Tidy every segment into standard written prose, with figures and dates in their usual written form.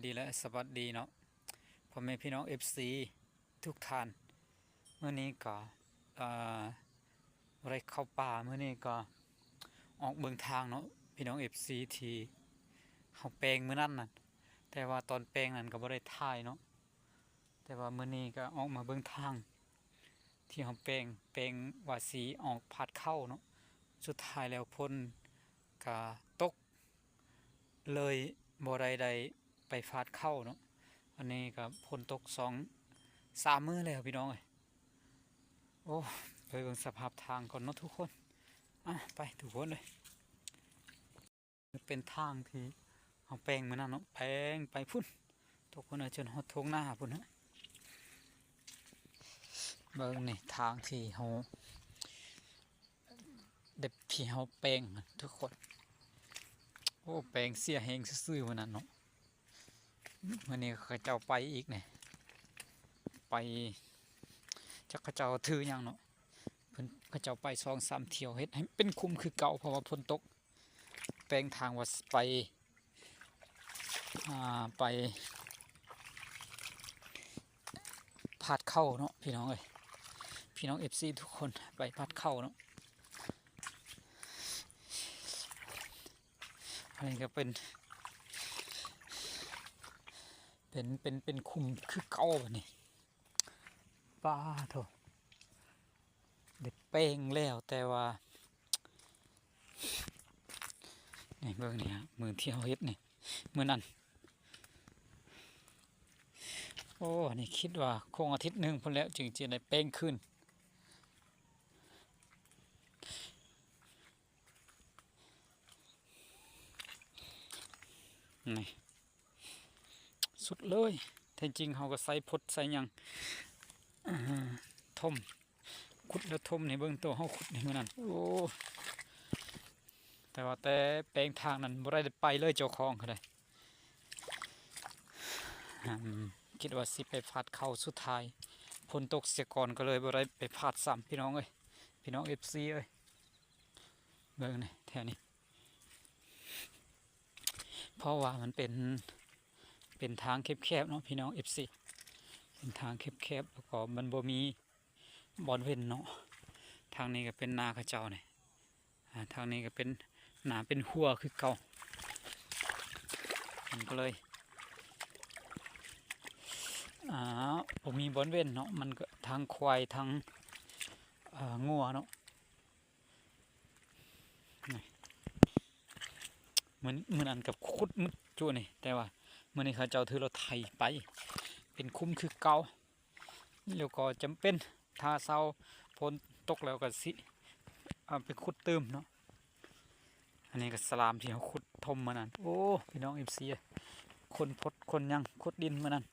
ดีและสวัสดีเนาะพ่อแม่พี่น้อง FC ทุกท่านเมื่อนี้ก็อะไรเข้าป่าเมื่อนี้ก็ออกเบิ่งทางเนาะพี่น้อง FC ที่เฮาแปลงมื้อนั้นน่ะแต่ว่าตอนแปลงนั้นก็บ่ได้ถ่ายเนาะแต่ว่ามื้อนี้ก็ออกมาเบิ่งทางที่เฮาแปลงว่าสีออกพัดเข้าเนาะสุดท้ายแล้วพ้นก็ตกเลยบ่ได้ไปฟาดเข้าเนาะอันนี้ก็ฝนตก2-3 มื้อแล้วพี่น้องเอ้ยโอ้ไปเบิ่งสภาพทางก่อนเนาะทุกคนไปทุกคนเลยเป็นทางที่เฮาแปลงมื้อนั้นเนาะแปลงไปพุ่นทุกคนจนฮอดทงหน้าพุ่นนะเบิ่งนี่ทางที่เฮาแปลงทุกคนโอ้แปลงเสียแฮงซื่อๆมื้อนั้นเนาะมื้อนี้เขาเจ้าไปอีกเนี่ยไปจักเขาเจ้าถือหยังเนาะเพิ่นเขาเจ้าไป2-3 เที่ยวเฮ็ดให้เป็นคุมคือเก่าเพราะว่าฝนตกแปลงทางว่าไปพาดเข้าเนาะพี่น้องเอ้ยพี่น้อง FC ทุกคนไปพาดเข้าเนาะอันนี้ก็เป็นคุมคือเก่าบัดนี้ป้าโถได้แป้งแล้วแต่ว่านี่เบิ่งนี่ฮะมือที่เฮาเฮ็ดนี่มื้อนั้นโอ้นี่คิดว่าคงอาทิตย์หนึ่งพุ่นแล้วจึงจะได้แป้งขึ้นนี่สุดเลยแท้จริงเฮาก็ใส่พดใส่หยังทมขุดแล้วทมนี่เบิ่งตัวเฮาขุดนี่มื้อนั้นโอ้แต่ว่าแต่แปลงทางนั้นบ่ได้ไปเลยเจ้าของเขาได้คิดว่าสิไปพาดเข้าสุดท้ายฝนตกเสียก่อนก็เลยบ่ได้ไปพาดซ้ำพี่น้องเอ้ยพี่น้อง FC เอ้ยเบิ่งนี่แถวนี้เพราะว่ามันเป็นทางแคบๆเนาะพี่น้อง FC เป็นทางแคบๆแล้วก็มันบ่มีบอนเว้นเนาะทางนี้ก็เป็นนาข้าเจ้าเนี่ยทางนี้ก็เป็นนาเป็นหัวคือเก่ามันก็เลยผมมีบอนเว้นเนาะมันก็ทางควายทางงัวเนาะเหมือนอันกับคุดมุดจู่นี่แต่ว่าเมื่อนี้ข้าเจ้าถือรถไถไปเป็นคุ้มคือเก่าแล้วก็จำเป็นถ้าเศร้าฝนตกแล้วก็สิไปขุดเติมเนาะอันนี้ก็สลามที่เขาขุดทมมานั่นโอ้พี่น้อง FC คนพดคนยังขุดดินมานั่น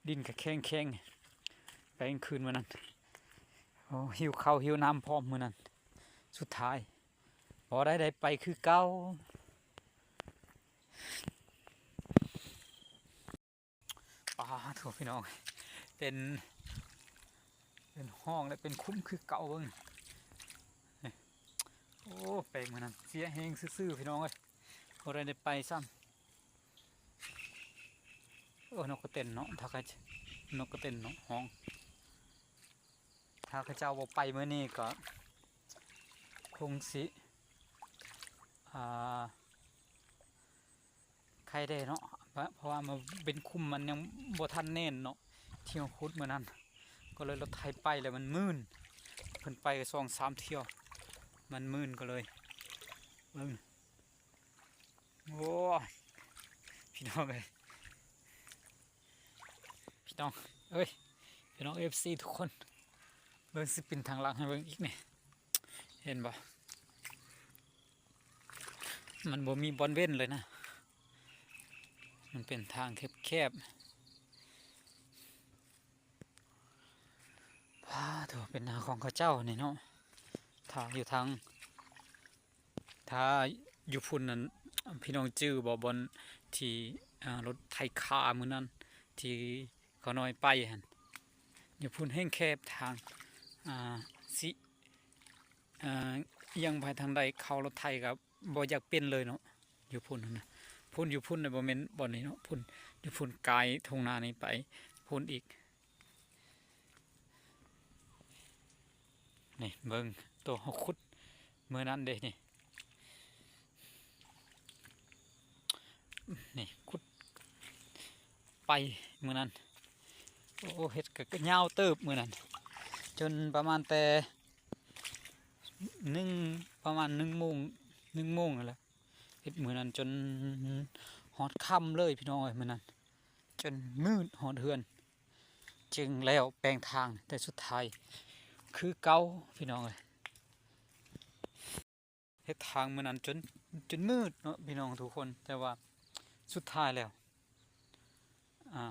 ดินกับแข้งไปกลางคืนมานั่นโอ้หิวข้าวหิวน้ำพร้อมมานั่นสุดท้ายพอได้ไปคือเก่าถูกพี่น้องเป็นห้องและเป็นคุ้มคือเก่าเบิ่งโอ้แปลงมันนั่นเสียแหงซื่อๆพี่น้องเอ้ยบ่ได้ไปซ้ำนกกระเต็นเนาะถ้าใครนกกระเต็นเนาะห้องถ้าข้าเจ้าบ่ไปเมื่อนี้ก็คงสิใครได้เนาะเพราะว่ามันเป็นคุมมันยังบ่ทันเน่นเนาะเที่ยวคุดเมื่อนั้นก็เลยรถไถไปแล้วมันมื่นเพิ่นไป2-3 เที่ยวมันมื่นก็เลยโอ้พี่น้องเอ้ยพี่น้องFC ทุกคนเบิ่งสิเป็นทางหลังให้เบิ่งอีกนี่เห็นบ่มันบ่มีบอนเว้นเลยนะมันเป็นทางแคบถูกเป็นนาของข้าเจ้าเนี่ยเนาะถ้าอยู่พุ่นนั้นพี่น้องจื้อบ่บอนที่รถไถขามื้อนั้นที่เขาน้อยไปหั่นอยู่พุ่นแห้งแคบทางสิยังไปทางใดเข้ารถไถกับบ่อยากเป็นเลยเนาะอยู่พุ่นนะพุ่นอยู่พุ่นในบ่แม่นบ่อนนี้เนาะพุ่น อยู่พุ่นไกลทงนานี้ไปพุ่นอีกนี่เบิ่งตัวเฮาขุดมื้อนั้นเด้นี่ขุดไปมื้อนั้นโอ้เฮ็ดก็ยาวเติบมื้อนั้นจนประมาณแต่ประมาณ1 โมงนั่นแหละเฮ็ดมื้อนั้นจนฮอดค่ำเลยพี่น้องเอ้ยมื้อนั้นจนมืดฮอดเฮือนจึงแล้วแปลงทางแต่สุดท้ายคือเก่าพี่น้องเอ้ยเฮ็ดทางมื้อนั้นจนมืดเนาะพี่น้องทุกคนแต่ว่าสุดท้ายแล้วอ่า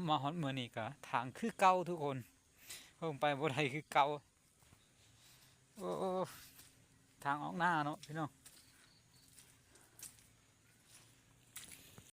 มาฮอดมื้อนี้ก็ทางคือเก่าทุกคนเพิ่งไปบ่ได้คือเก่าโอ้ทางออกหน้าเนาะพี่น้อง